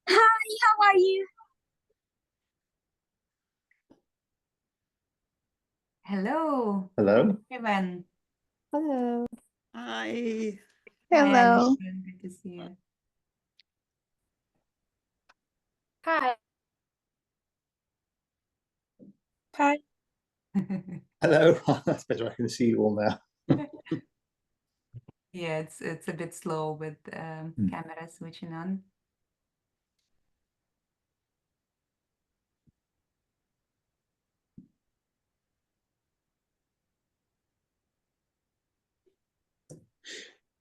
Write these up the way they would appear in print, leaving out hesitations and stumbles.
Hi, how are you? Hello. Hello. Everyone. Hello. Hi. Hi, Hello. Alison. Good to see you. Hi. Hi. Hello. That's better. I can see you all now. Yeah, it's a bit slow with camera switching on.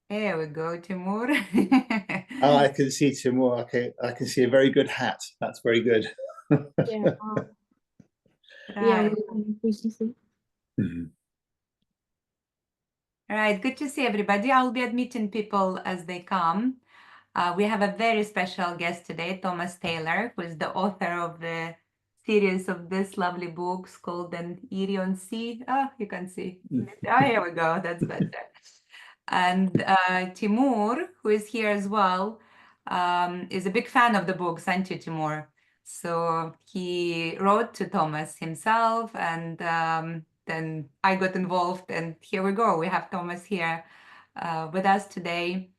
There we go, Timur. Oh, I can see Timur. Okay, I can see a very good hat. That's very good. Yeah. Right. We can see. All right, good to see everybody. I'll be admitting people as they come. We have a very special guest today, Thomas Taylor, who is the author of the series of this lovely books called An Eerie-on-Sea. Oh, you can see. Oh, here we go. That's better. And Timur, who is here as well, is a big fan of the books, aren't you, Timur? So he wrote to Thomas himself, and then I got involved, and here we go. We have Thomas here with us today.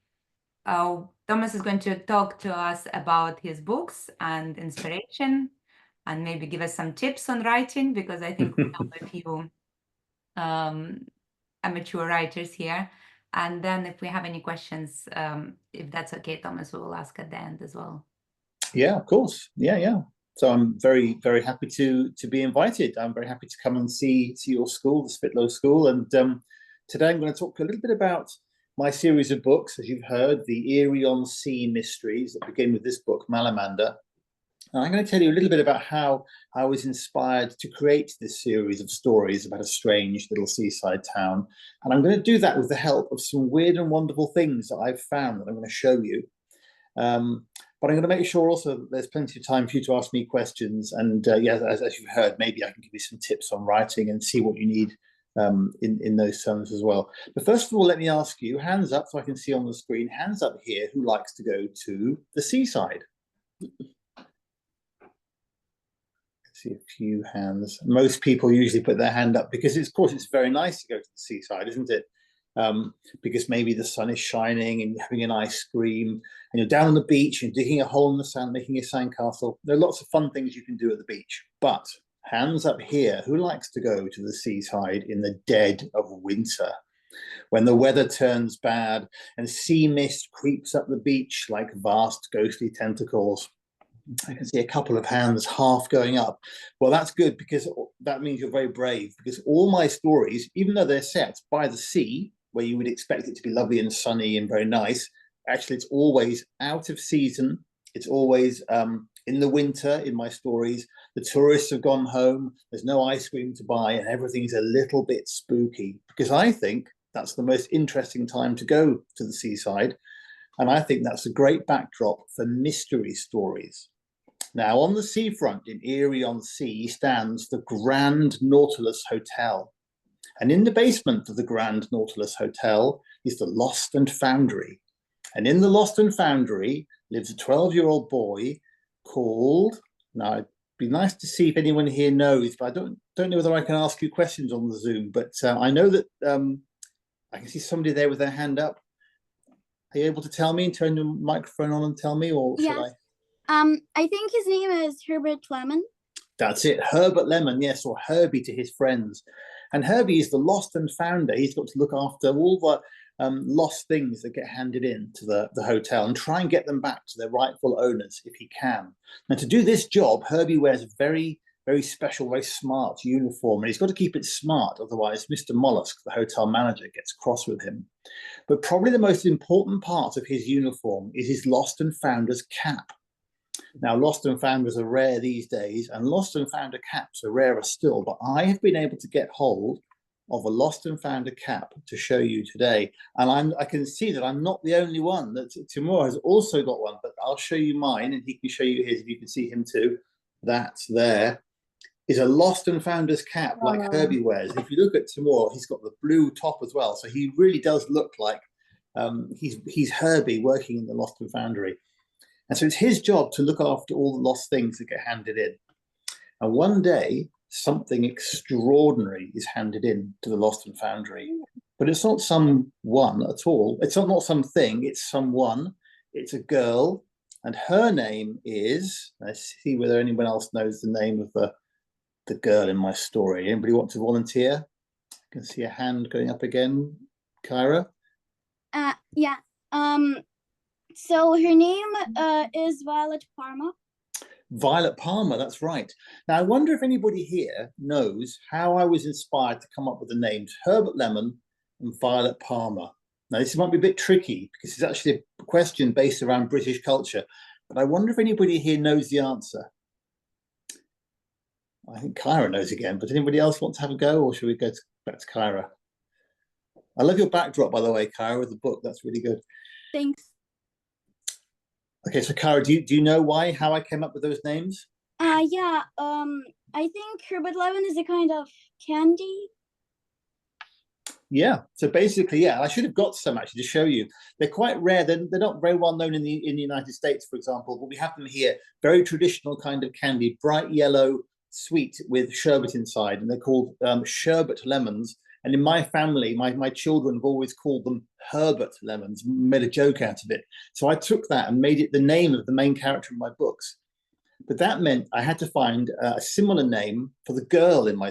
Thomas is going to talk to us about his books and inspiration, and maybe give us some tips on writing, because I think we have a few amateur writers here. And then if we have any questions, if that's okay, Thomas, we will ask at the end as well. Yeah, of course. Yeah. So I'm very, very happy to be invited. I'm very happy to come and see your school, the Svitlo School. And today I'm going to talk a little bit about my series of books, as you've heard, the Eerie-on-Sea mysteries that begin with this book, Malamander. And I'm going to tell you a little bit about how I was inspired to create this series of stories about a strange little seaside town. And I'm going to do that with the help of some weird and wonderful things that I've found that I'm going to show you. But I'm going to make sure also that there's plenty of time for you to ask me questions. And yeah, as you've heard, maybe I can give you some tips on writing and see what you need in those terms as well. But first of all, let me ask you, hands up so I can see on the screen, hands up here, who likes to go to the seaside? See a few hands. Most people usually put their hand up because, of course, it's very nice to go to the seaside, isn't it? Because maybe the sun is shining and you're having an ice cream and you're down on the beach and digging a hole in the sand, making a sandcastle. There are lots of fun things you can do at the beach. But hands up here, who likes to go to the seaside in the dead of winter? When the weather turns bad and sea mist creeps up the beach like vast ghostly tentacles. I can see a couple of hands half going up. Well, that's good because that means you're very brave, because all my stories, even though they're set by the sea, where you would expect it to be lovely and sunny and very nice, actually it's always out of season. It's always in the winter in my stories. The tourists have gone home, there's no ice cream to buy, and everything's a little bit spooky, because I think that's the most interesting time to go to the seaside. And I think that's a great backdrop for mystery stories. Now, on the seafront in Eerie-on-Sea stands the Grand Nautilus Hotel. And in the basement of the Grand Nautilus Hotel is the Lost and Foundry. And in the Lost and Foundry lives a 12-year-old boy called, now it'd be nice to see if anyone here knows, but I don't know whether I can ask you questions on the Zoom, but I know that I can see somebody there with their hand up. Are you able to tell me and turn your microphone on and tell me, or should I? I think his name is Herbert Lemon. That's it, Herbert Lemon, yes, or Herbie to his friends. And Herbie is the lost and founder. He's got to look after all the lost things that get handed in to the hotel and try and get them back to their rightful owners if he can. And to do this job, Herbie wears a very, very special, very smart uniform, and he's got to keep it smart, otherwise Mr. Mollusk, the hotel manager, gets cross with him. But probably the most important part of his uniform is his lost and founder's cap. Now, lost and founders are rare these days, and lost and founder caps are rarer still, but I have been able to get hold of a lost and founder cap to show you today. And I can see that I'm not the only one, that Timur has also got one, but I'll show you mine and he can show you his, if you can see him too. That there is a lost and founder's cap like Herbie wears. If you look at Timur, he's got the blue top as well. So he really does look like he's Herbie working in the Lost and Foundry. And so it's his job to look after all the lost things that get handed in. And one day, something extraordinary is handed in to the Lost and Foundry. But it's not someone at all. It's not something, it's someone. It's a girl. And her name is, let's see whether anyone else knows the name of the girl in my story. Anybody want to volunteer? I can see a hand going up again. Kyra? Yeah. So her name is Violet Parma. Violet Palmer, that's right. Now, I wonder if anybody here knows how I was inspired to come up with the names Herbert Lemon and Violet Palmer. Now, this might be a bit tricky because it's actually a question based around British culture, but I wonder if anybody here knows the answer. I think Kyra knows again, but anybody else want to have a go, or should we go back to Kyra? I love your backdrop, by the way, Kyra, with the book. That's really good. Thanks. Okay, so Kyra, do you know how I came up with those names? Yeah. I think Herbert Lemon is a kind of candy. Yeah, so basically, yeah, I should have got some actually to show you. They're quite rare. They're not very well known in the United States, for example, but we have them here. Very traditional kind of candy, bright yellow, sweet with sherbet inside, and they're called sherbet lemons. And in my family, my children have always called them Herbert lemons, made a joke out of it. So I took that and made it the name of the main character in my books. But that meant I had to find a similar name for the girl in my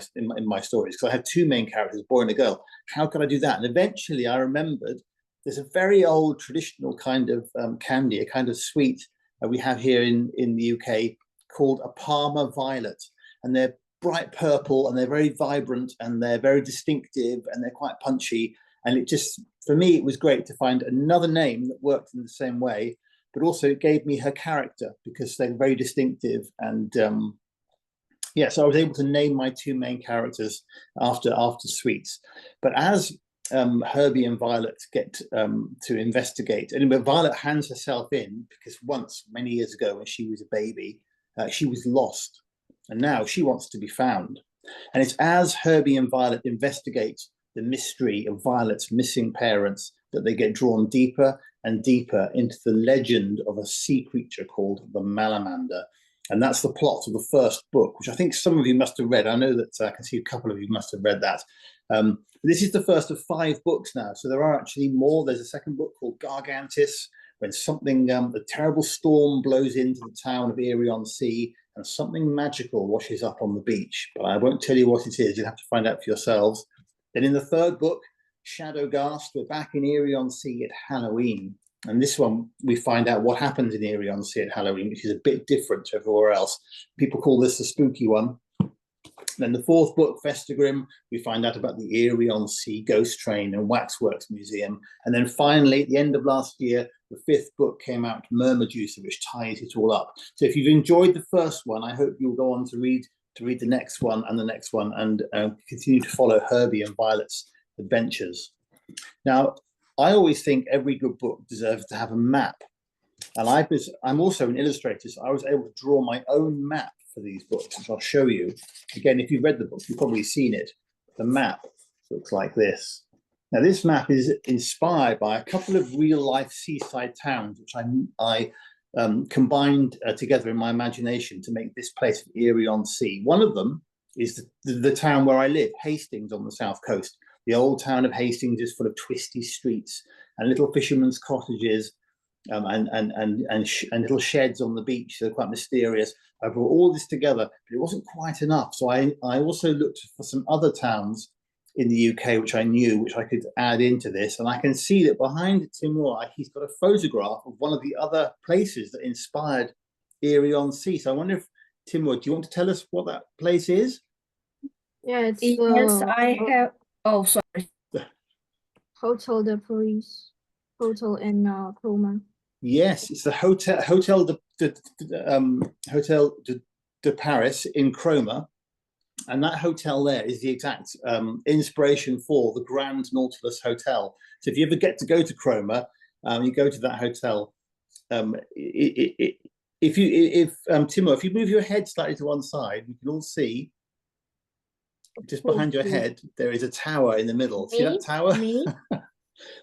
stories, because I had two main characters, a boy and a girl. How could I do that? And eventually I remembered there's a very old traditional kind of candy, a kind of sweet we have here in the UK called a Parma violet. And they're bright purple and they're very vibrant and they're very distinctive and they're quite punchy. And it just, for me, it was great to find another name that worked in the same way. But also it gave me her character because they're very distinctive. And yeah, so I was able to name my two main characters after sweets. But as Herbie and Violet get to investigate, anyway, Violet hands herself in because once, many years ago, when she was a baby, she was lost. And now she wants to be found. And it's as Herbie and Violet investigate the mystery of Violet's missing parents that they get drawn deeper and deeper into the legend of a sea creature called the Malamander. And that's the plot of the first book, which I think some of you must have read. I know that I can see a couple of you must have read that. This is the first of 5 books now. So there are actually more. There's a second book called Gargantis, when something, a terrible storm blows into the town of Eerie-on-Sea and something magical washes up on the beach. But I won't tell you what it is. You'll have to find out for yourselves. Then in the third book, Shadowghast, we're back in Eerie-on-Sea at Halloween. And this one, we find out what happens in Eerie-on-Sea at Halloween, which is a bit different to everywhere else. People call this the spooky one. Then the fourth book, Vestigrim, we find out about the Eerie-on-Sea Ghost Train and Waxworks Museum. And then finally, at the end of last year, the 5th book came out, Murmurjuicer, which ties it all up. So if you've enjoyed the first one, I hope you'll go on to read the next one and the next one and continue to follow Herbie and Violet's adventures. Now, I always think every good book deserves to have a map. And I'm also an illustrator, so I was able to draw my own map for these books, which I'll show you. Again, if you've read the book, you've probably seen it. The map looks like this. Now, this map is inspired by a couple of real-life seaside towns, which I combined together in my imagination to make this place of Eerie-on-Sea. One of them is the town where I live, Hastings on the south coast. The old town of Hastings is full of twisty streets and little fishermen's cottages and little sheds on the beach. They're quite mysterious. I brought all this together, but it wasn't quite enough. So I also looked for some other towns in the UK, which I knew, which I could add into this. And I can see that behind Timur, he's got a photograph of one of the other places that inspired Eerie-on-Sea. So I wonder if, Timur, do you want to tell us what that place is? Yeah, it's Yes, I have. Oh, sorry. Hotel de Paris, hotel in Coma. Yes, it's the Hotel de Paris in Cromer. And that hotel there is the exact inspiration for the Grand Nautilus Hotel. So if you ever get to go to Cromer, you go to that hotel. Timur, if you move your head slightly to one side, you can all see just behind your head there is a tower in the middle. See that tower? Me?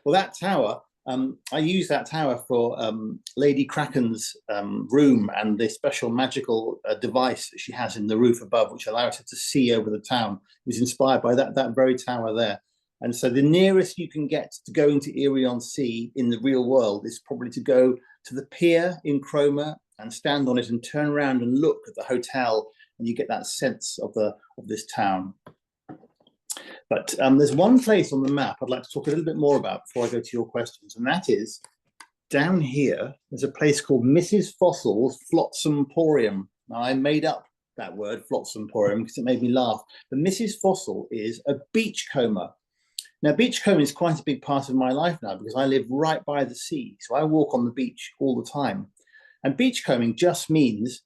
Well, that tower I use that tower for Lady Kraken's room and the special magical device that she has in the roof above, which allows her to see over the town. It was inspired by that very tower there. And so the nearest you can get to going to Eerie-on-Sea in the real world is probably to go to the pier in Cromer and stand on it and turn around and look at the hotel, and you get that sense of this town. But there's one place on the map I'd like to talk a little bit more about before I go to your questions, and that is down here. There's a place called Mrs. Fossil's Flotsomporium. Now, I made up that word, Flotsomporium, because it made me laugh. But Mrs. Fossil is a beachcomber. Now, beachcombing is quite a big part of my life now because I live right by the sea. So I walk on the beach all the time. And beachcombing just means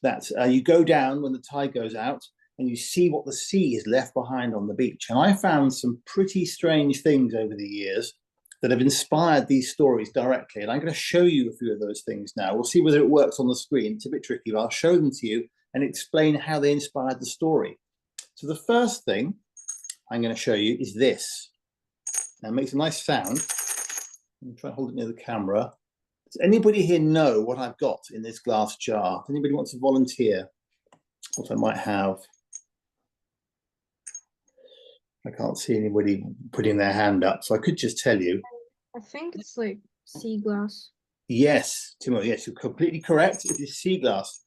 that you go down when the tide goes out and you see what the sea has left behind on the beach. And I found some pretty strange things over the years that have inspired these stories directly. And I'm going to show you a few of those things now. We'll see whether it works on the screen. It's a bit tricky, but I'll show them to you and explain how they inspired the story. So the first thing I'm going to show you is this. Now, it makes a nice sound. I'm try to hold it near the camera. Does anybody here know what I've got in this glass jar? Does anybody want to volunteer what I might have? I can't see anybody putting their hand up, so I could just tell you. I think it's like sea glass. Yes, Timo, yes, you're completely correct. It is sea glass.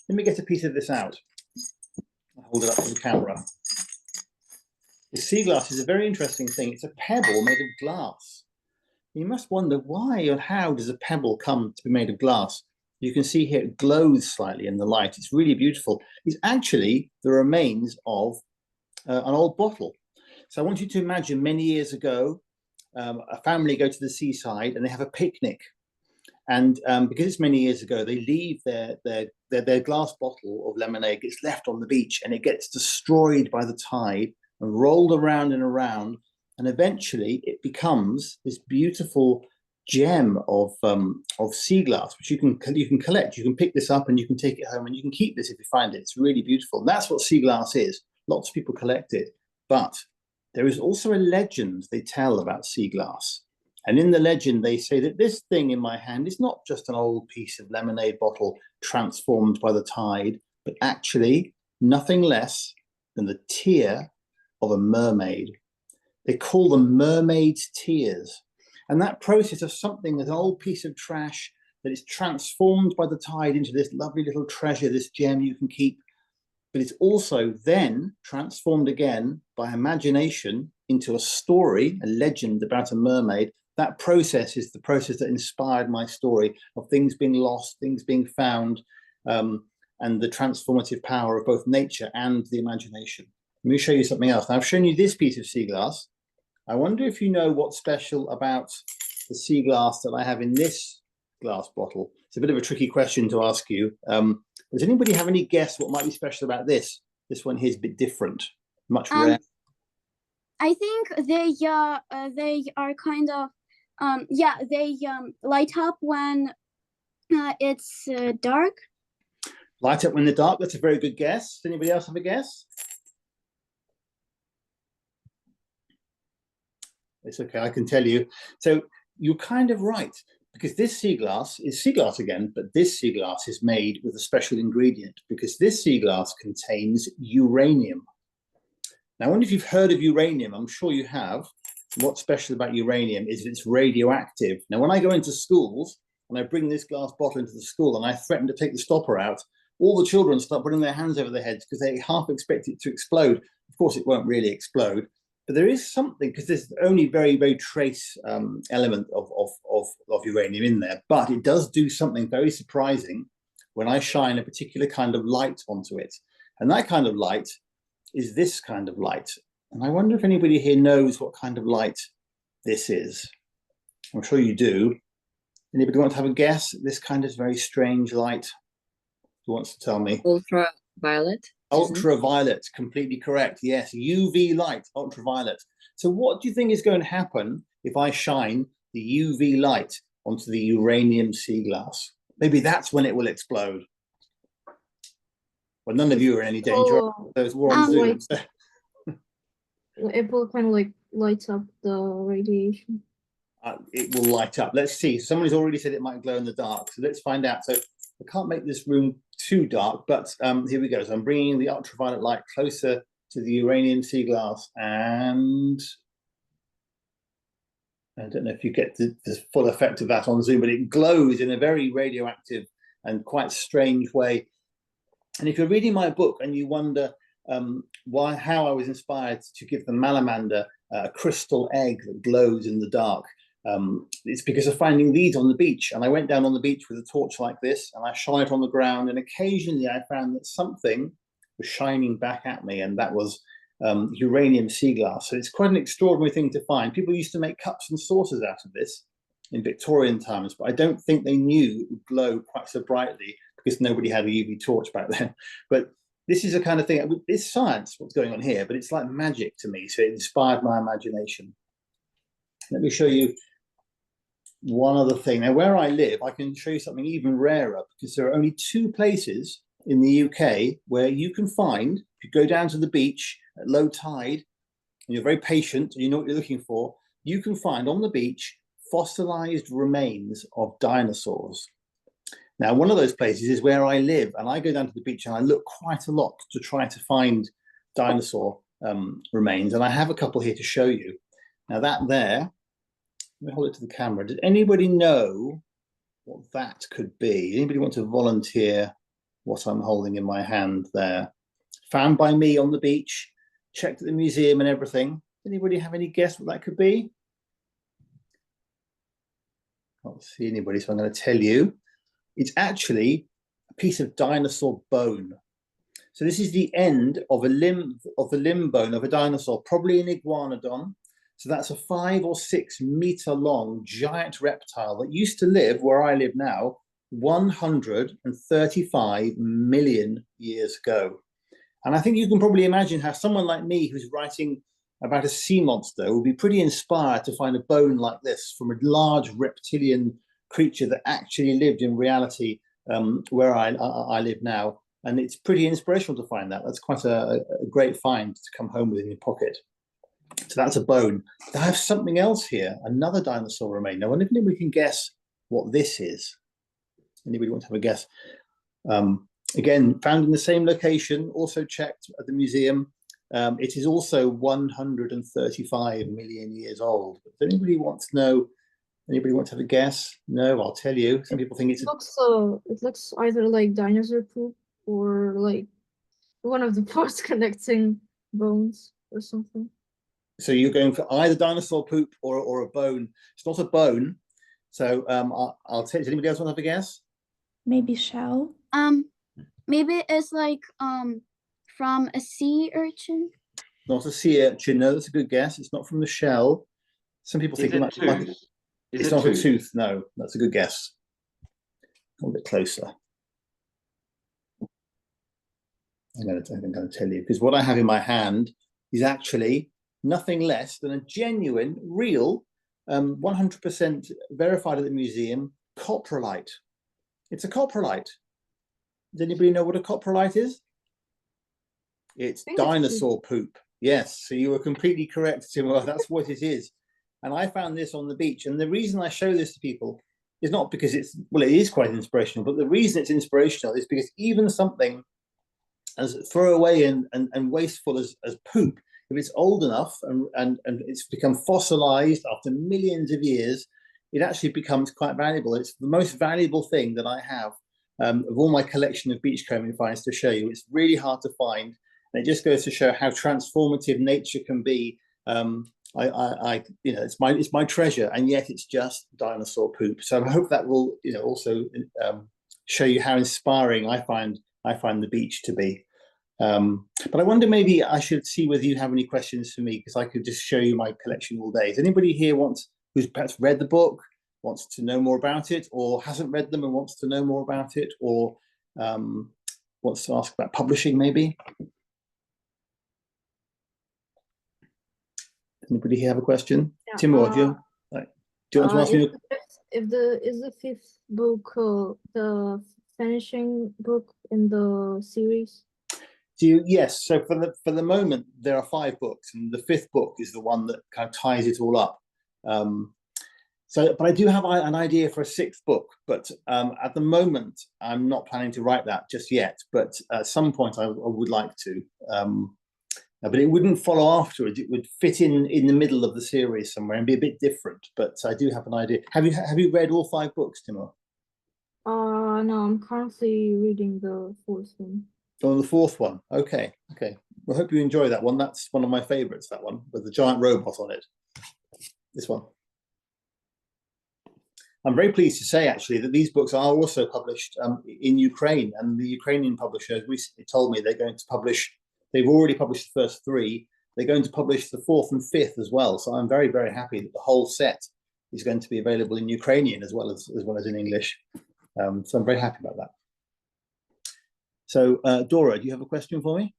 Let me get a piece of this out. I'll hold it up to the camera. The sea glass is a very interesting thing. It's a pebble made of glass. You must wonder why or how does a pebble come to be made of glass? You can see here it glows slightly in the light. It's really beautiful. It's actually the remains of an old bottle. So I want you to imagine many years ago, a family go to the seaside and they have a picnic. And because it's many years ago, they leave their glass bottle of lemonade, gets left on the beach, and it gets destroyed by the tide and rolled around and around, and eventually it becomes this beautiful gem of sea glass, which you can collect. You can pick this up and you can take it home and you can keep this if you find it. It's really beautiful. And that's what sea glass is. Lots of people collect it, but there is also a legend they tell about sea glass. And in the legend, they say that this thing in my hand is not just an old piece of lemonade bottle transformed by the tide, but actually nothing less than the tear of a mermaid. They call them mermaid's tears. And that process of something that's an old piece of trash that is transformed by the tide into this lovely little treasure, this gem you can keep, but it's also then transformed again by imagination into a story, a legend about a mermaid. That process is the process that inspired my story of things being lost, things being found, and the transformative power of both nature and the imagination. Let me show you something else. Now, I've shown you this piece of sea glass. I wonder if you know what's special about the sea glass that I have in this glass bottle. It's a bit of a tricky question to ask you. Does anybody have any guess what might be special about this? This one here is a bit different, much rare. I think they are kind of they light up when it's dark. Light up when the dark. That's a very good guess. Does anybody else have a guess? It's okay, I can tell you. So you're kind of right, because this sea glass is sea glass again, but this sea glass is made with a special ingredient because this sea glass contains uranium. Now, I wonder if you've heard of uranium. I'm sure you have. What's special about uranium is it's radioactive. Now, when I go into schools and I bring this glass bottle into the school and I threaten to take the stopper out, all the children start putting their hands over their heads because they half expect it to explode. Of course, it won't really explode. But there is something, because there's only very, very trace element of uranium in there, but it does do something very surprising when I shine a particular kind of light onto it. And that kind of light is this kind of light. And I wonder if anybody here knows what kind of light this is. I'm sure you do. Anybody want to have a guess? This kind of very strange light. Who wants to tell me? Ultraviolet. Ultraviolet, completely correct. Yes, UV light, ultraviolet. So what do you think is going to happen if I shine the UV light onto the uranium sea glass? Maybe that's when it will explode. Well, none of you are in any danger. Those were on Zoom. It will kind of like lights up the radiation. it will light up. Let's see. Somebody's already said it might glow in the dark. So let's find out. So I can't make this room too dark, but here we go. So I'm bringing the ultraviolet light closer to the uranium sea glass, and I don't know if you get the full effect of that on Zoom, but it glows in a very radioactive and quite strange way. And if you're reading my book and you wonder how I was inspired to give the malamander a crystal egg that glows in the dark, it's because of finding these on the beach. And I went down on the beach with a torch like this, and I shone it on the ground, and occasionally I found that something was shining back at me, and that was uranium sea glass. So it's quite an extraordinary thing to find. People used to make cups and saucers out of this in Victorian times, but I don't think they knew it would glow quite so brightly because nobody had a UV torch back then. But this is a kind of thing, it's science what's going on here, but it's like magic to me. So it inspired my imagination. Let me show you one other thing. Now, where I live, I can show you something even rarer, because there are only 2 places in the UK where you can find, if you go down to the beach at low tide, and you're very patient, and you know what you're looking for, you can find on the beach fossilized remains of dinosaurs. Now, one of those places is where I live, and I go down to the beach and I look quite a lot to try to find dinosaur remains, and I have a couple here to show you. Now, that there, let me hold it to the camera. Does anybody know what that could be? Anybody want to volunteer what I'm holding in my hand there? Found by me on the beach, checked at the museum and everything. Anybody have any guess what that could be? Can't see anybody, so I'm going to tell you. It's actually a piece of dinosaur bone. So this is the end of a limb, of the limb bone of a dinosaur, probably an iguanodon. So that's a 5 or 6 meter long giant reptile that used to live where I live now 135 million years ago. And I think you can probably imagine how someone like me who's writing about a sea monster would be pretty inspired to find a bone like this from a large reptilian creature that actually lived in reality where I live now. And it's pretty inspirational to find that. That's quite a great find to come home with in your pocket. So that's a bone. I have something else here, another dinosaur remain. Now, I wonder if anybody can guess what this is. Anybody want to have a guess? Again, found in the same location, also checked at the museum. It is also 135 million years old. Does anybody want to know? Anybody want to have a guess? No, I'll tell you. Some people think it looks either like dinosaur poop or like one of the parts connecting bones or something. So you're going for either dinosaur poop or a bone. It's not a bone. So I'll tell you. Does anybody else want to have a guess? Maybe shell. Maybe it's like from a sea urchin. Not a sea urchin. No, that's a good guess. It's not from the shell. Some people think it might be. It's not a tooth. No, that's a good guess. A little bit closer. I'm going to tell you, because what I have in my hand is actually nothing less than a genuine, real, 100% verified at the museum coprolite. It's a coprolite. Does anybody know what a coprolite is? It's dinosaur poop. Yes, so you were completely correct, Timur. That's what it is. And I found this on the beach. And the reason I show this to people is not because it is quite inspirational, but the reason it's inspirational is because even something as throwaway and wasteful as poop, if it's old enough and it's become fossilized after millions of years, it actually becomes quite valuable. It's the most valuable thing that I have of all my collection of beachcombing finds to show you. It's really hard to find, and it just goes to show how transformative nature can be. It's my treasure, and yet it's just dinosaur poop. So I hope that will, also show you how inspiring I find the beach to be. But I wonder, maybe I should see whether you have any questions for me, because I could just show you my collection all day. Does anybody here who's perhaps read the book, wants to know more about it, or hasn't read them and wants to know more about it, or wants to ask about publishing maybe? Anybody here have a question? Yeah, Timur, do you want to ask me? Is the 5th book the finishing book in the series? Yes. So for the moment, there are 5 books, and the 5th book is the one that kind of ties it all up. So, but I do have an idea for a sixth book, but at the moment, I'm not planning to write that just yet. But at some point, I would like to. But it wouldn't follow afterwards. It would fit in the middle of the series somewhere and be a bit different. But I do have an idea. Have you read all 5 books, Timur? No, I'm currently reading the 4th one. Oh, the 4th one. Okay. Well, I hope you enjoy that one. That's one of my favorites, that one, with the giant robot on it. This one. I'm very pleased to say, actually, that these books are also published in Ukraine, and the Ukrainian publisher recently told me they're going to publish. They've already published the first 3. They're going to publish the 4th and 5th as well. So I'm very, very happy that the whole set is going to be available in Ukrainian as well as in English. So I'm very happy about that. So Dora, do you have a question for me?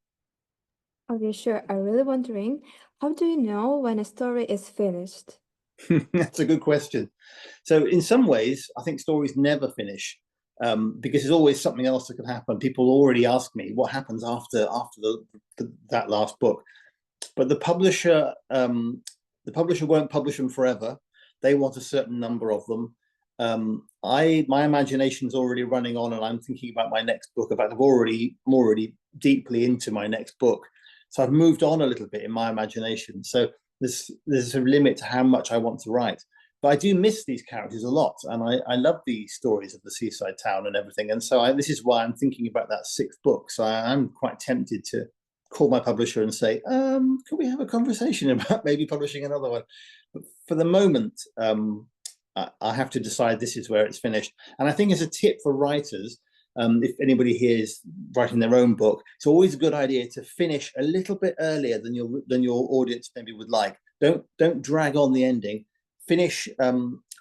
Okay, sure. I'm really wondering, how do you know when a story is finished? That's a good question. So in some ways, I think stories never finish because there's always something else that can happen. People already ask me what happens after that last book, but the publisher won't publish them forever. They want a certain number of them. My imagination's already running on, and I'm thinking about my next book. In fact, I'm already deeply into my next book, so I've moved on a little bit in my imagination. So there's a limit to how much I want to write, but I do miss these characters a lot, and I love the stories of the seaside town and everything. And so this is why I'm thinking about that 6th book. So I'm quite tempted to call my publisher and say, can we have a conversation about maybe publishing another one? But for the moment, I have to decide this is where it's finished. And I think as a tip for writers, if anybody here is writing their own book, it's always a good idea to finish a little bit earlier than your audience maybe would like. Don't drag on the ending. Finish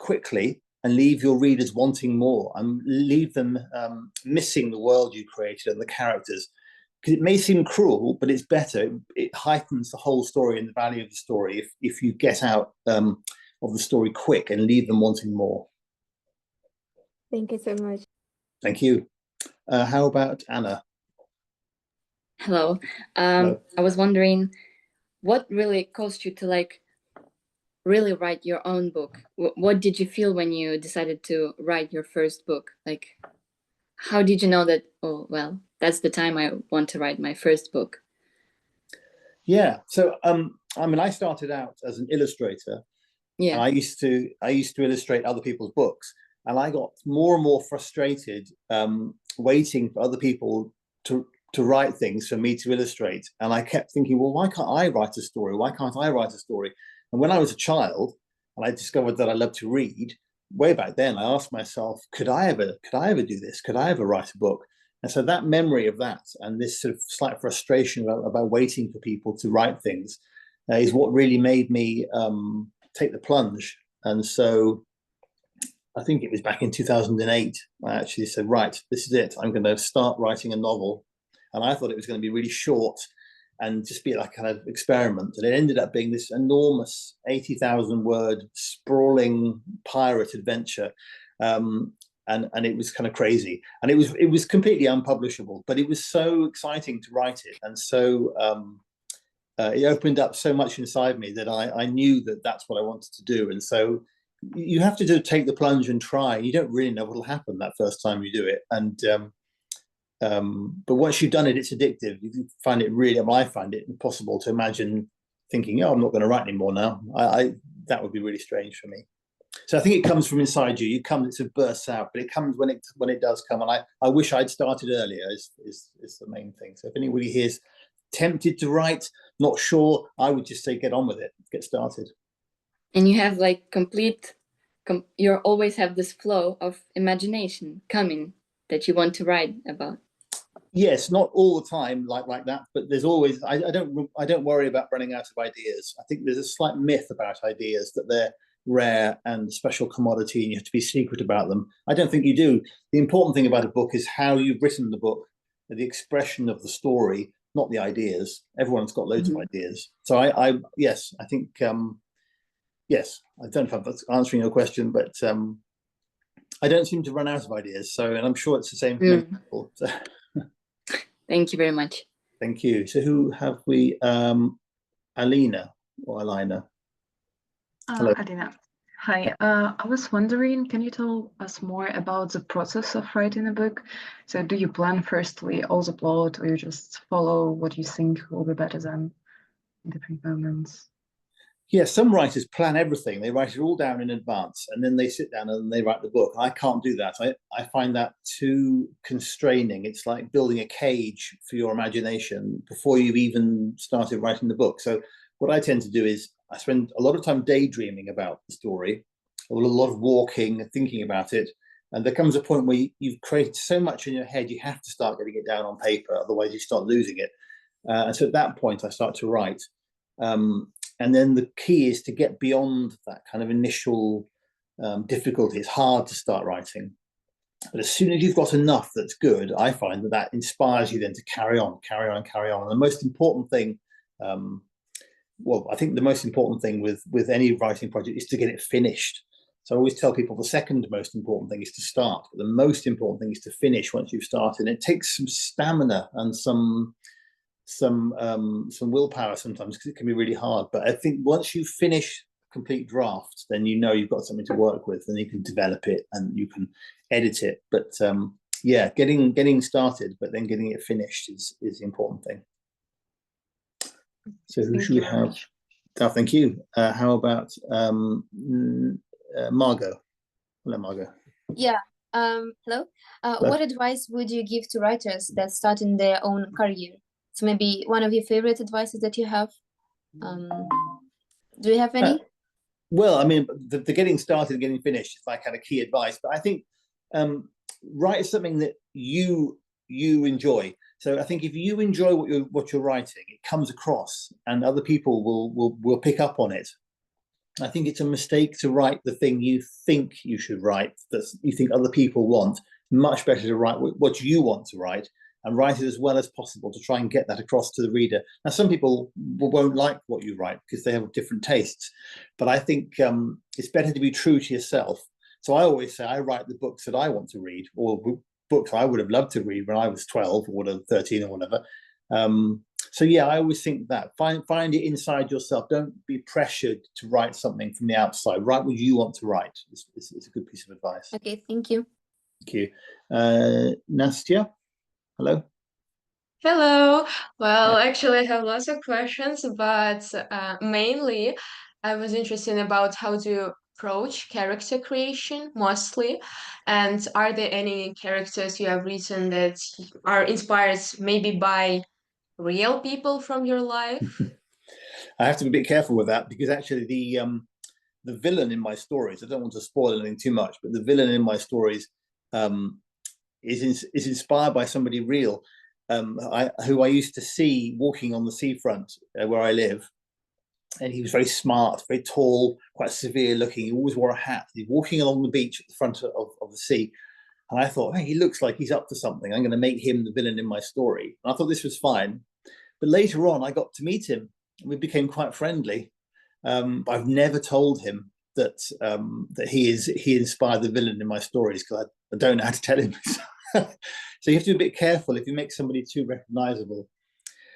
quickly and leave your readers wanting more, and leave them missing the world you created and the characters. Because it may seem cruel, but it's better. It heightens the whole story and the value of the story if you get out of the story quick and leave them wanting more. Thank you so much. Thank you. How about Anna? Hello. Hello. I was wondering, what really caused you to really write your own book? What did you feel when you decided to write your first book? How did you know that, oh, well, that's the time I want to write my first book? Yeah. So I started out as an illustrator. Yeah. And I used to illustrate other people's books, and I got more and more frustrated waiting for other people to write things for me to illustrate. And I kept thinking, well, why can't I write a story? Why can't I write a story? And when I was a child and I discovered that I loved to read, way back then, I asked myself, could I ever do this? Could I ever write a book? And so that memory of that and this sort of slight frustration about waiting for people to write things is what really made me take the plunge. And so I think it was back in 2008, I actually said, right, this is it. I'm going to start writing a novel. And I thought it was going to be really short and just be like kind of experiment. And it ended up being this enormous 80,000 word sprawling pirate adventure. And it was kind of crazy. And it was completely unpublishable, but it was so exciting to write it. And so it opened up so much inside me that I knew that that's what I wanted to do. And so you have to take the plunge and try. You don't really know what will happen that first time you do it. And but once you've done it, it's addictive. You find it really, I find it impossible to imagine thinking, oh, I'm not going to write anymore now. That would be really strange for me. So I think it comes from inside you. It sort of bursts out, but it comes when it does come. And I wish I'd started earlier is the main thing. So if anybody here is tempted to write, not sure, I would just say get on with it, get started. And you have you always have this flow of imagination coming that you want to write about. Yes, not all the time like that, but there's always, I don't worry about running out of ideas. I think there's a slight myth about ideas that they're rare and special commodity and you have to be secret about them. I don't think you do. The important thing about a book is how you've written the book, the expression of the story, not the ideas. Everyone's got loads of ideas. So I think yes, I don't know if I'm answering your question, but I don't seem to run out of ideas. So, and I'm sure it's the same for many people. So. Thank you very much. Thank you. So who have we? Alina or Alina? Alina. Hi, I was wondering, can you tell us more about the process of writing a book? So do you plan firstly all the plot, or you just follow what you think will be better than in different moments? Yeah, some writers plan everything. They write it all down in advance and then they sit down and they write the book. I can't do that. I find that too constraining. It's like building a cage for your imagination before you've even started writing the book. So what I tend to do is I spend a lot of time daydreaming about the story, a lot of walking, thinking about it. And there comes a point where you've created so much in your head, you have to start getting it down on paper, otherwise you start losing it. And so at that point, I start to write. And then the key is to get beyond that kind of initial difficulty. It's hard to start writing. But as soon as you've got enough that's good, I find that inspires you then to carry on. And the most important thing, I think the most important thing with any writing project is to get it finished. So I always tell people the second most important thing is to start, but the most important thing is to finish once you've started. And it takes some stamina and some willpower sometimes, because it can be really hard. But I think once you finish a complete draft, then you know you've got something to work with, and you can develop it and you can edit it. But yeah, getting started, but then getting it finished is the important thing. So who should we have? Oh, thank you. How about Margot? Hello, Margot. Yeah. Hello. What advice would you give to writers that start in their own career? So maybe one of your favorite advices that you have. Do you have any? Well, I mean, the getting started and getting finished is my kind of key advice. But I think write something that you enjoy. So I think if you enjoy what you're writing, it comes across, and other people will pick up on it. I think it's a mistake to write the thing you think you should write, that you think other people want. Much better to write what you want to write, and write it as well as possible to try and get that across to the reader. Now, some people won't like what you write because they have different tastes, but I think it's better to be true to yourself. So I always say I write the books that I want to read, or books I would have loved to read when I was 12 or 13 or whatever. So yeah, I always think that find it inside yourself. Don't be pressured to write something from the outside. Write what you want to write. It's a good piece of advice. Okay, thank you. Thank you. Nastya, hello. Hello. Well, actually, I have lots of questions, but mainly I was interested about how to approach character creation mostly. And are there any characters you have written that are inspired maybe by real people from your life? I have to be a bit careful with that, because actually the villain in my stories, I don't want to spoil anything too much, but the villain in my stories is inspired by somebody real, who I used to see walking on the seafront where I live. And he was very smart, very tall, quite severe looking. He always wore a hat. He's walking along the beach at the front of the sea. And I thought, hey, he looks like he's up to something. I'm going to make him the villain in my story. And I thought this was fine. But later on, I got to meet him. And we became quite friendly. But I've never told him that he inspired the villain in my stories, because I don't know how to tell him. So you have to be a bit careful if you make somebody too recognizable.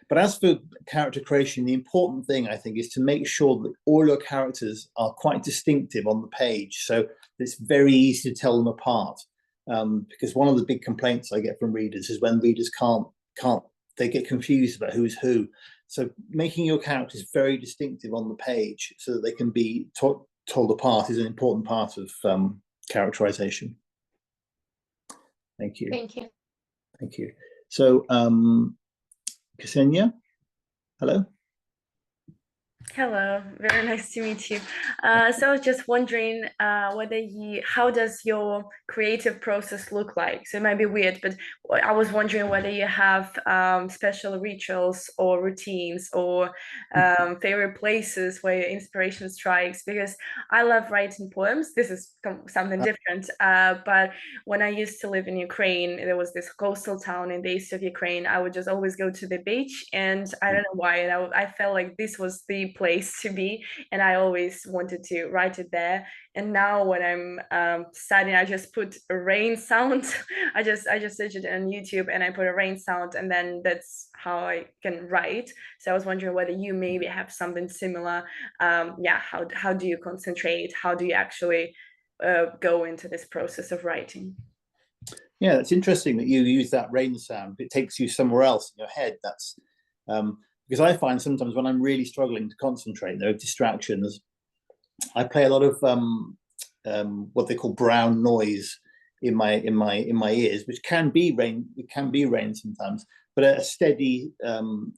But as for character creation, the important thing, I think, is to make sure that all your characters are quite distinctive on the page, so it's very easy to tell them apart. Because one of the big complaints I get from readers is when readers they get confused about who's who. So making your characters very distinctive on the page so that they can be told apart is an important part of characterization. Thank you. Thank you. Thank you. So, Ksenia, hello. Hello, very nice to meet you. So I was just wondering how does your creative process look like? So it might be weird, but I was wondering whether you have special rituals or routines or favorite places where your inspiration strikes, because I love writing poems. This is something different. But when I used to live in Ukraine, there was this coastal town in the east of Ukraine. I would just always go to the beach, and I don't know why. I felt like this was the place to be, and I always wanted to write it there. And now when I'm studying, I just put a rain sound. I just search it on YouTube and I put a rain sound, and then that's how I can write. So I was wondering whether you maybe have something similar. Yeah, how do you concentrate? How do you actually go into this process of writing? Yeah, it's interesting that you use that rain sound. It takes you somewhere else in your head. That's because I find sometimes when I'm really struggling to concentrate, there are distractions. I play a lot of what they call brown noise in my ears, which can be rain. It can be rain sometimes, but a steady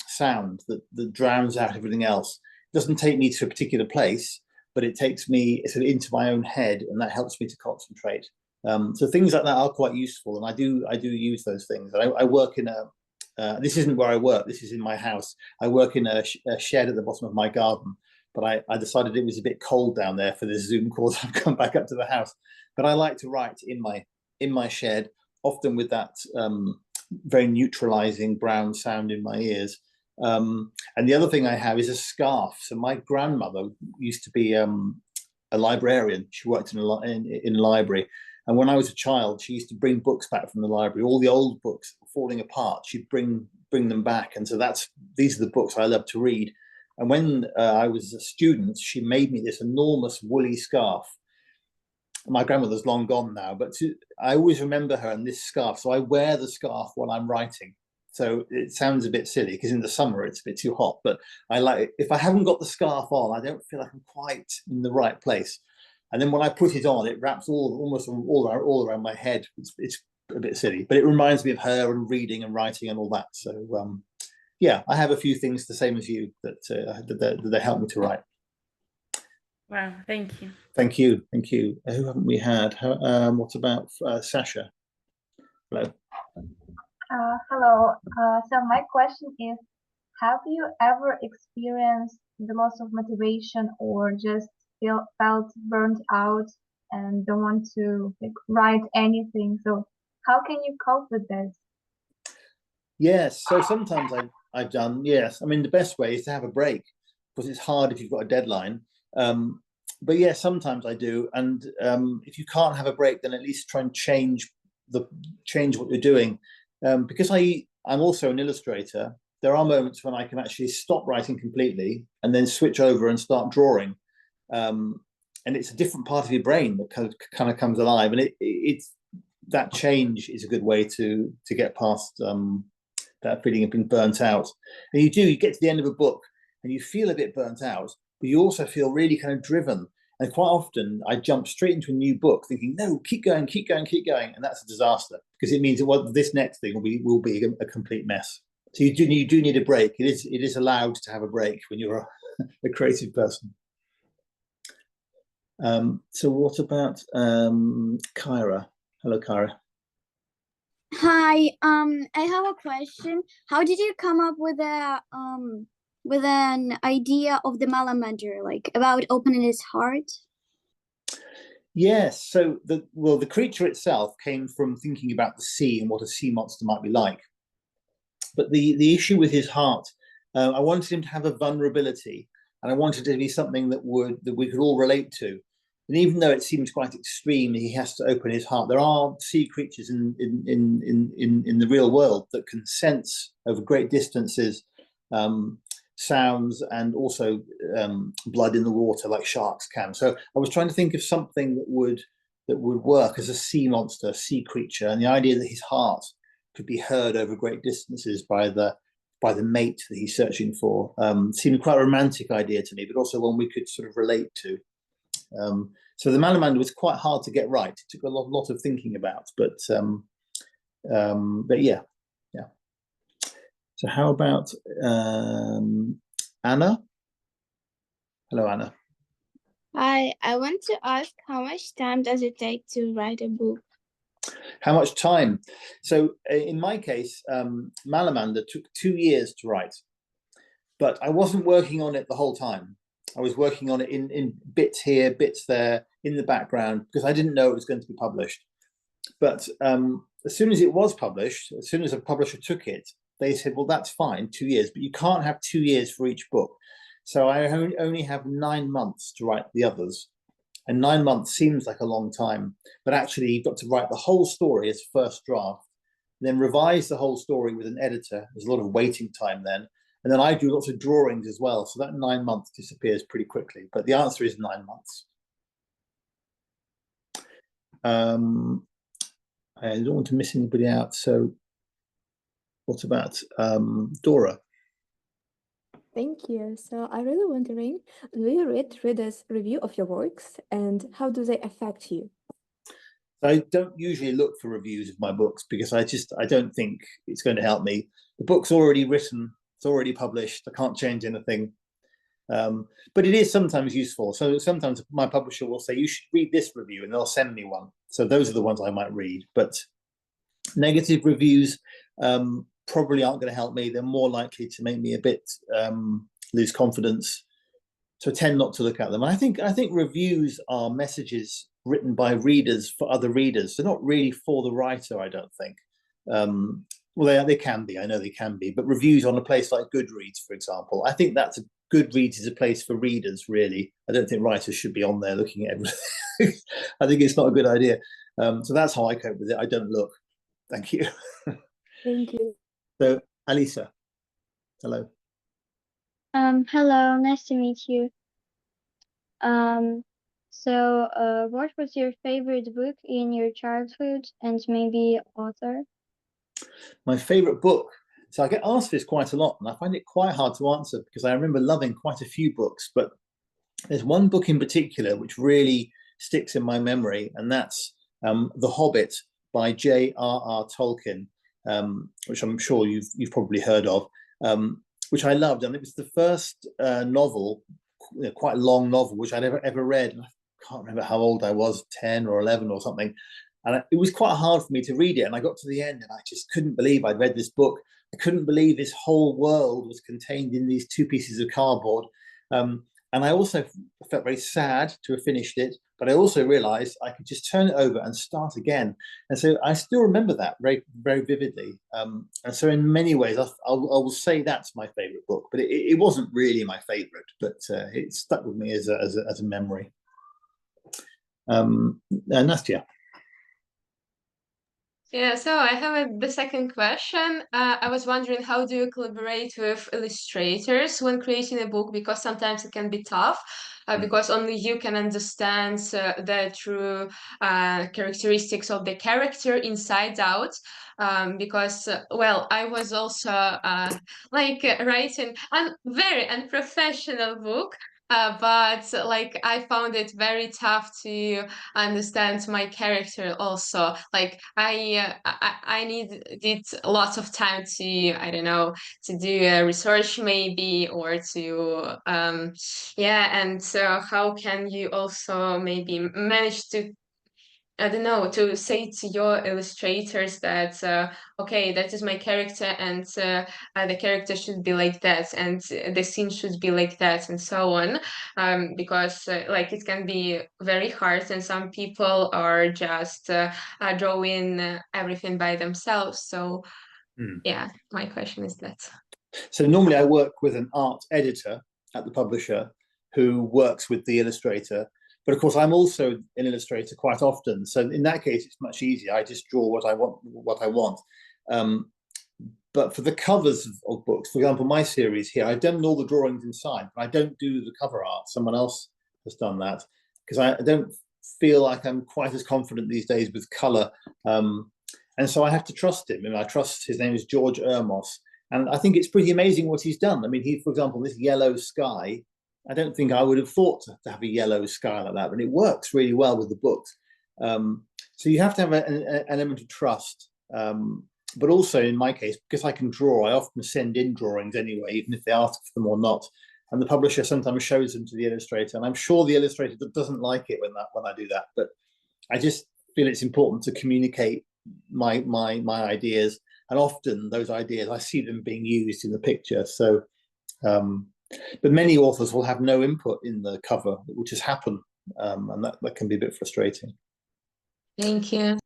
sound that drowns out everything else. It doesn't take me to a particular place, but it takes me sort of into my own head, and that helps me to concentrate. So things like that are quite useful, and I do use those things. I work in a this isn't where I work. This is in my house. I work in a shed at the bottom of my garden, but I decided it was a bit cold down there for this Zoom call, so I've come back up to the house. But I like to write in my shed, often with that very neutralizing brown sound in my ears. And the other thing I have is a scarf. So my grandmother used to be a librarian. She worked in a library. And when I was a child, she used to bring books back from the library. All the old books were falling apart. She'd bring them back. And so these are the books I love to read. And when I was a student, she made me this enormous woolly scarf. My grandmother's long gone now, but I always remember her in this scarf. So I wear the scarf while I'm writing. So it sounds a bit silly because in the summer it's a bit too hot, but I like it. If I haven't got the scarf on, I don't feel like I'm quite in the right place. And then when I put it on, it wraps almost all around my head. It's a bit silly, but it reminds me of her and reading and writing and all that. So yeah, I have a few things the same as you that help me to write. Wow, thank you. Thank you. Who haven't we had? What about Sasha? Hello. Hello. So my question is, have you ever experienced the loss of motivation or just felt burnt out and don't want to write anything? So how can you cope with this? Yes. So sometimes I've done, yes. I mean, the best way is to have a break because it's hard if you've got a deadline. But yeah, sometimes I do. And if you can't have a break, then at least try and change what you're doing. Because I'm also an illustrator, there are moments when I can actually stop writing completely and then switch over and start drawing. And it's a different part of your brain that kind of comes alive. And it's that change is a good way to get past that feeling of being burnt out. And you get to the end of a book and you feel a bit burnt out, but you also feel really kind of driven. And quite often I jump straight into a new book thinking, no, keep going. And that's a disaster because it means that this next thing will be a complete mess. So you do need a break. It is allowed to have a break when you're a creative person. So what about Kyra? Hello, Kyra. Hi, I have a question. How did you come up with an idea of the Malamander, like about opening his heart? Yes, so the creature itself came from thinking about the sea and what a sea monster might be like. But the issue with his heart, I wanted him to have a vulnerability, and I wanted it to be something that we could all relate to. And even though it seems quite extreme, he has to open his heart. There are sea creatures in the real world that can sense over great distances sounds and also blood in the water, like sharks can. So I was trying to think of something that would work as a sea monster, sea creature, and the idea that his heart could be heard over great distances by the mate that he's searching for seemed quite a romantic idea to me, but also one we could sort of relate to. So the Malamander was quite hard to get right. It took a lot of thinking about, but yeah. So how about Anna? Hello, Anna. Hi, I want to ask, how much time does it take to write a book? How much time? So in my case, Malamander took 2 years to write, but I wasn't working on it the whole time. I was working on it in bits here, bits there, in the background, because I didn't know it was going to be published. But as soon as it was published, as soon as a publisher took it, they said, well, that's fine, 2 years, but you can't have 2 years for each book. So I only have 9 months to write the others. And 9 months seems like a long time, but actually you've got to write the whole story as first draft, then revise the whole story with an editor. There's a lot of waiting time then. And then I do lots of drawings as well. So that 9 months disappears pretty quickly. But the answer is 9 months. I don't want to miss anybody out. So what about Dora? Thank you. So I'm really wondering, do you read readers' review of your works and how do they affect you? I don't usually look for reviews of my books because I don't think it's going to help me. The book's already written, it's already published, I can't change anything. But it is sometimes useful. So sometimes my publisher will say, you should read this review, and they'll send me one. So those are the ones I might read. But negative reviews probably aren't going to help me. They're more likely to make me a bit lose confidence. So I tend not to look at them. I think reviews are messages written by readers for other readers. They're not really for the writer, I don't think. Well, they can be. I know they can be. But reviews on a place like Goodreads, for example, I think Goodreads is a place for readers, really. I don't think writers should be on there looking at everything. I think it's not a good idea. So that's how I cope with it. I don't look. Thank you. Thank you. So, Alisa, hello. Hello, nice to meet you. What was your favorite book in your childhood and maybe author? My favorite book. So I get asked this quite a lot, and I find it quite hard to answer because I remember loving quite a few books, but there's one book in particular which really sticks in my memory, and that's The Hobbit by J.R.R. Tolkien, which I'm sure you've probably heard of, which I loved, and it was the first novel, quite a long novel, which I'd ever read. I can't remember how old I was, 10 or 11 or something. And it was quite hard for me to read it. And I got to the end and I just couldn't believe I'd read this book. I couldn't believe this whole world was contained in these 2 pieces of cardboard. And I also felt very sad to have finished it, but I also realized I could just turn it over and start again. And so I still remember that very, very vividly. And so in many ways, I will say that's my favorite book, but it wasn't really my favorite, but it stuck with me as a memory. Nastya. Yeah, so I have the second question. I was wondering, how do you collaborate with illustrators when creating a book? Because sometimes it can be tough, because only you can understand the true characteristics of the character inside out. Because, well, I was also writing a very unprofessional book. But like I found it very tough to understand my character also. Like I needed lots of time to, I don't know, to do a research maybe, or to and so how can you also maybe manage to, I don't know, to say to your illustrators that, okay, that is my character, and the character should be like that, and the scene should be like that, and so on. Because like it can be very hard, and some people are just drawing everything by themselves. So yeah, my question is that. So normally I work with an art editor at the publisher who works with the illustrator. But of course, I'm also an illustrator quite often. So in that case, it's much easier. I just draw what I want. But for the covers of books, for example, my series here, I've done all the drawings inside, but I don't do the cover art. Someone else has done that because I don't feel like I'm quite as confident these days with color. And so I have to trust him. I trust, his name is George Ermos. And I think it's pretty amazing what he's done. I mean, for example, this yellow sky, I don't think I would have thought to have a yellow sky like that, but it works really well with the books. So you have to have an element of trust. But also in my case, because I can draw, I often send in drawings anyway, even if they ask for them or not. And the publisher sometimes shows them to the illustrator. And I'm sure the illustrator doesn't like it when I do that. But I just feel it's important to communicate my ideas. And often those ideas, I see them being used in the picture. So, but many authors will have no input in the cover. It will just happen. And that can be a bit frustrating. Thank you.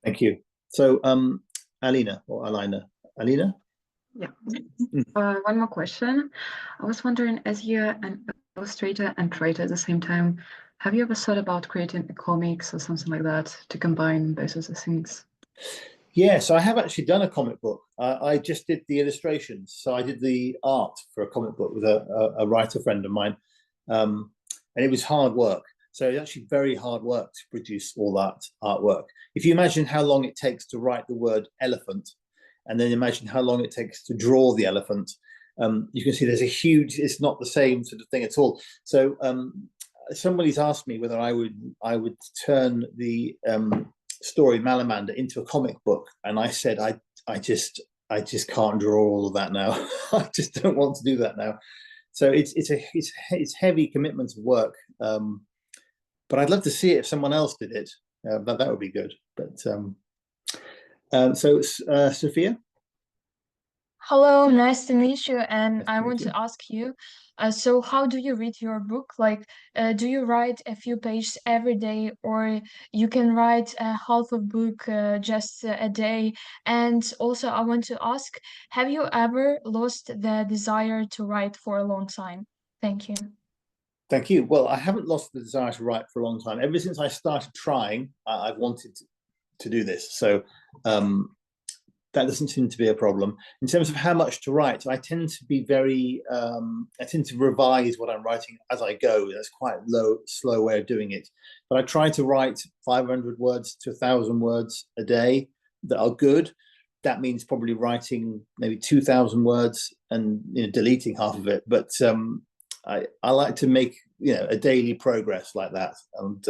Thank you. So, Alina or Alina? Alina? Yeah. One more question. I was wondering, as you're an illustrator and writer at the same time, have you ever thought about creating a comics or something like that to combine both of the things? Yes, I have actually done a comic book. I just did the illustrations. So I did the art for a comic book with a writer friend of mine. And it was hard work. So it's actually very hard work to produce all that artwork. If you imagine how long it takes to write the word elephant, and then imagine how long it takes to draw the elephant, you can see there's a huge, it's not the same sort of thing at all. So somebody's asked me whether I would turn the story Malamander into a comic book, and I said I just can't draw all of that now. I just don't want to do that now. So it's heavy commitment of work, but I'd love to see it if someone else did it. That would be good. But so Sophia. Hello, nice to meet you. And Nice I to meet want you. to ask you, so how do you read your book? Like, do you write a few pages every day, or you can write a half a book just a day? And also, I want to ask, have you ever lost the desire to write for a long time? Thank you. Thank you. Well, I haven't lost the desire to write for a long time. Ever since I started trying, I've wanted to do this. So that doesn't seem to be a problem. In terms of how much to write, I tend to be very, I tend to revise what I'm writing as I go. That's quite a slow way of doing it. But I try to write 500 words to 1,000 words a day that are good. That means probably writing maybe 2,000 words and deleting half of it. But I like to make a daily progress like that. And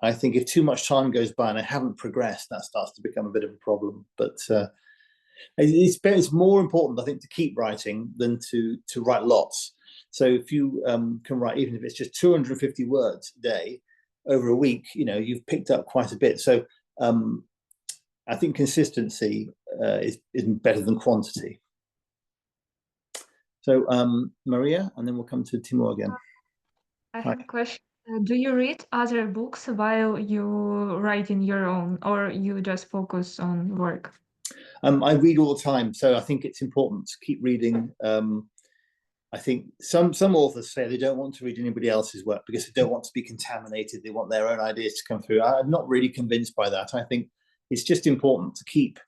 I think if too much time goes by and I haven't progressed, that starts to become a bit of a problem. But it's more important, I think, to keep writing than to write lots. So if you can write, even if it's just 250 words a day over a week, you've picked up quite a bit. So I think consistency is better than quantity. So Maria, and then we'll come to Timur again. I have a question. Do you read other books while you writing your own, or you just focus on work? I read all the time, so I think it's important to keep reading. I think some authors say they don't want to read anybody else's work because they don't want to be contaminated. They want their own ideas to come through. I'm not really convinced by that. I think it's just important to keep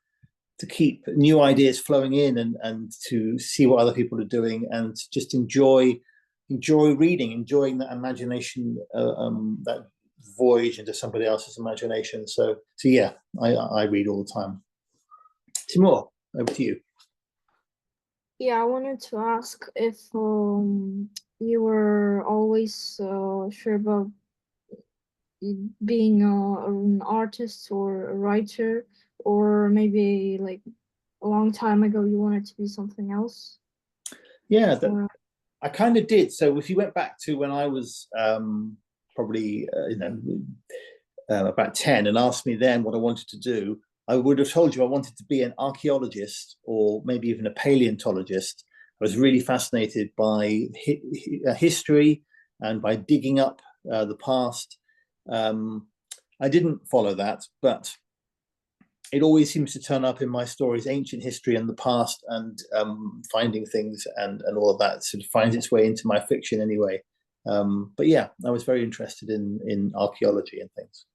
new ideas flowing in and to see what other people are doing and just enjoy reading, enjoying that imagination, that voyage into somebody else's imagination. So yeah, I read all the time. Timur, over to you. Yeah, I wanted to ask if you were always sure about being an artist or a writer, or maybe like a long time ago you wanted to be something else. Yeah, I kind of did. So if you went back to when I was probably about 10 and asked me then what I wanted to do, I would have told you I wanted to be an archaeologist or maybe even a paleontologist. I was really fascinated by history and by digging up the past. I didn't follow that, but it always seems to turn up in my stories, ancient history and the past, and finding things and all of that sort of finds its way into my fiction anyway. But yeah, I was very interested in archaeology and things.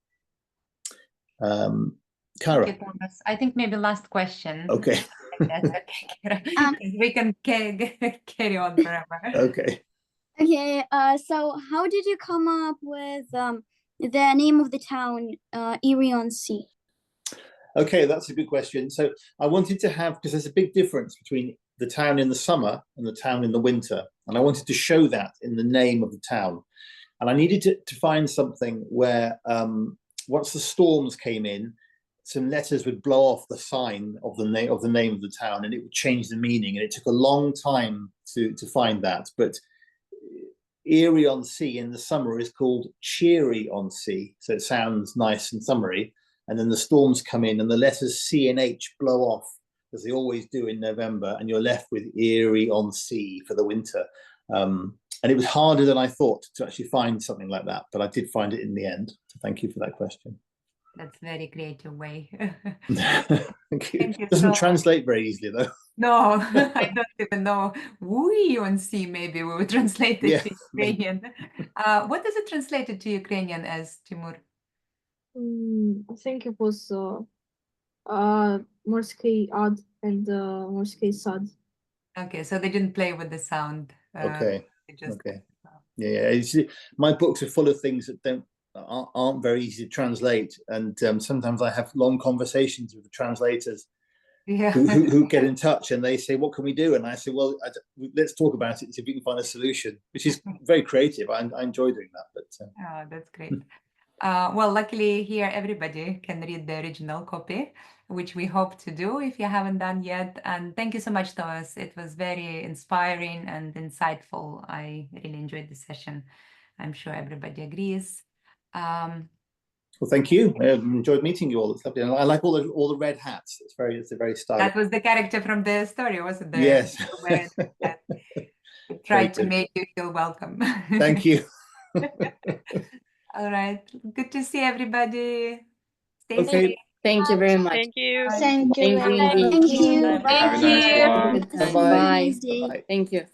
Kara. Okay, Thomas. I think maybe last question. Okay. We can carry on forever. Okay. Okay, so how did you come up with the name of the town, Eerie-on-Sea? Okay, that's a good question. So I wanted to have, because there's a big difference between the town in the summer and the town in the winter. And I wanted to show that in the name of the town. And I needed to find something where once the storms came in, some letters would blow off the sign of the name of the town, and it would change the meaning. And it took a long time to find that. But Eerie-on-Sea in the summer is called Cheery-on-Sea. So it sounds nice and summery. And then the storms come in and the letters C and H blow off, as they always do in November, and you're left with Eerie-on-Sea for the winter. And it was harder than I thought to actually find something like that, but I did find it in the end. So thank you for that question. That's very creative way. Thank you. Thank you Doesn't so translate very easily though. No, I don't even know. Eerie-on-Sea, maybe we would translate it Yeah, to Ukrainian. What is it translated to Ukrainian as, Timur? I think it was Morskey Ad and Morskey Sad. Okay, so they didn't play with the sound. Okay. They just Okay. Yeah. You see, my books are full of things that aren't very easy to translate, and sometimes I have long conversations with the translators yeah. who get in touch, and they say, "What can we do?" And I say, "Well, let's talk about it, see if we can find a solution," which is very creative. I enjoy doing that. But Oh, that's great. Well, luckily here everybody can read the original copy, which we hope to do if you haven't done yet. And thank you so much, Thomas. It was very inspiring and insightful. I really enjoyed the session. I'm sure everybody agrees. well, thank you. I enjoyed meeting you all. It's lovely. And I like all the red hats. It's a very stylish. That was the character from the story, wasn't there? Yes. Tried to make you feel welcome. Thank you. All right. Good to see everybody. Stay Okay. safe. Thank you very much. Thank you. Thank you. Thank you indeed. Thank you. Thank Bye. you. Have a Bye. nice day. Bye. Thank you.